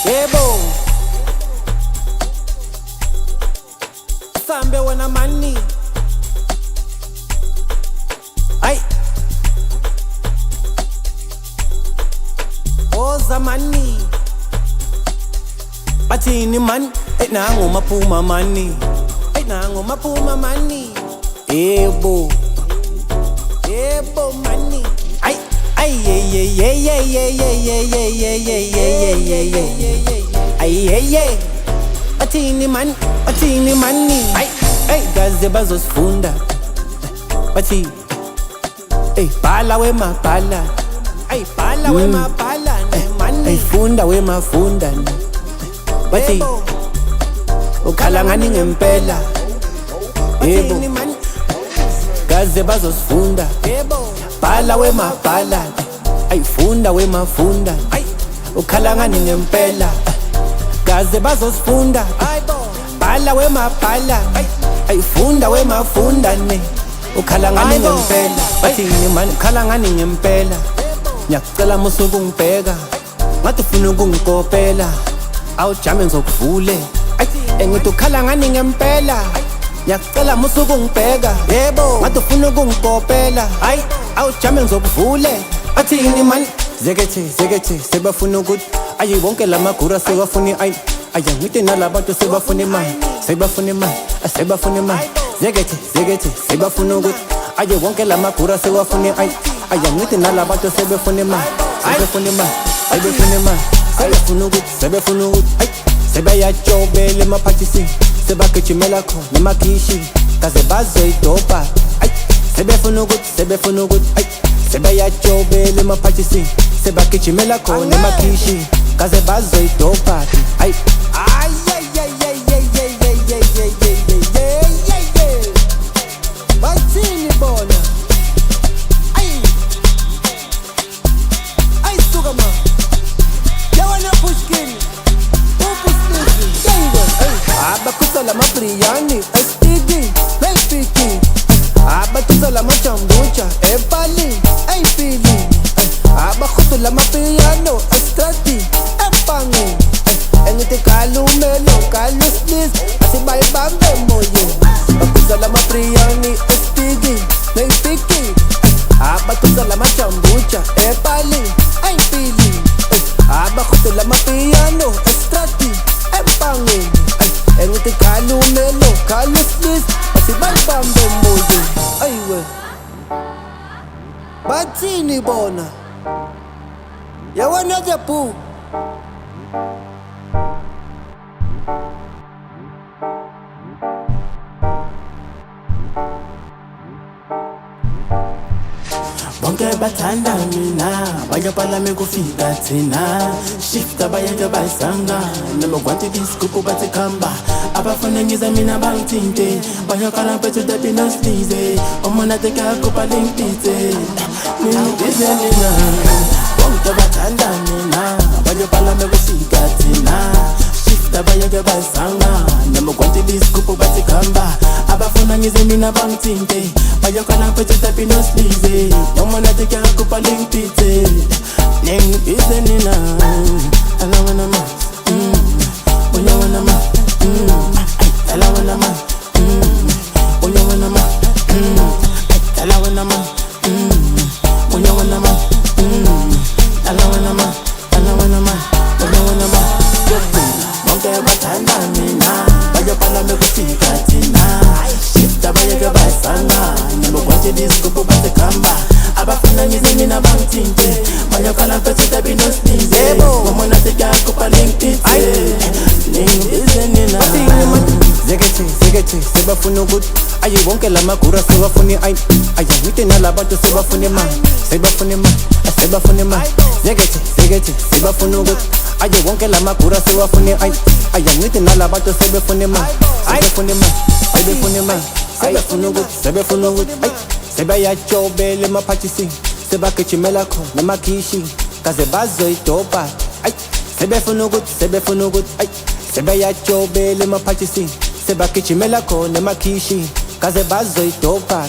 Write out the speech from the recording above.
Yebo Sambe wana mani Ay Oza mani Batini man nango maphuma mani nango maphuma mani Yebo mani ay Batini mani ay gaze bazosifunda bathi bhala wemabhala bhala wemabhala mani funda wemafunda bathi ukhala ngani ngempela yebo gaze bazosifunda bhala wemabhala funda wemafunda ukhala ngani ngempela gaze bazosifunda bhala wemabhala funda wemafunda ne ukhala ngani ngempela bathini man ukhala ngani ngempela ngiyacela musuku ngibheka ngathi ufuna ukungikopela awujame ngizokuvule engithi ukhala ngani ngempela ngiyacela musuku ngibheka yebo ngathi ufuna ukungikopela awujame ngizokuvule bathini man zekethi sebafuna ukuthi bonke lamagura sebafuna ngithi nalabantu sebafuna imali sebafuna imali zekethi sebafuna ukuthi bonke lamagura sebafuna ngithi nalabantu sebafuna imali sebefuna ukuthi sebeyajobela emaphathisini sebagijimela khona emakhishi kaze bazoyidoba sebefuna ukuthi sebeyajobela emaphathisini sebagijimela khona emakhishi kaze bazoyidoba bathini bona suka ma yawana pushkini abakusa la mabriyani STD Melfiki abatusa la machambucha epali ayfili abakhutu la mapiano astrati epangi engithi kalumelo kaluslis asibayibambe moyo abakusa la mabriyani STD Melfiki abatusa la machambucha epali ayfili abakhutu la mapiano astrati epangi engithi kalumelo kaluslis asibayibambe moyo ayiwe bathini bona yawana jabu bonke bathanda mina bayabhala mekufika thina shifta bayake basanga nemagwanti diskupu bathi khamba abafuna ngize mina bangithinte bayakhala bethu that inoslize omona tekakupa limpitse ngibize nina bonke bathanda mina bayabhala mekufika thina shifta bayake basanga nemagwanti diskupu bathi khamba abafuna ngize mina bangithinte bayakhala bethu that inoslize omona tekakupa limpitse ngibize nina alawana ma uyawana ma alawana ma uyawana ma alawana ma uyawana ma alawana ma uyawana ma bonke bathanda mina bayabhala mekufika thina shifta bayake basanga nemagwanti diskupu bathi khamba abafuna ngize mina bangithinte bayakhala bethu that inoslize omona tekakupa limpitse ngibize nina zekethi sebafuna ukuthi bonke lamagura sebafuna ngithi nalabantu sebafuna imali zekethi sebafuna ukuthi bonke lamagura sebafuna ngithi nalabantu sebafuna imali sebefuna ukuthi sebeyajobela emaphathisini sebagijimela khona emakhishi kaze bazoyidoba sebefuna ukuthi sebeyajobela emaphathisini sebagijimela khona emakhishi kaze bazoyidoba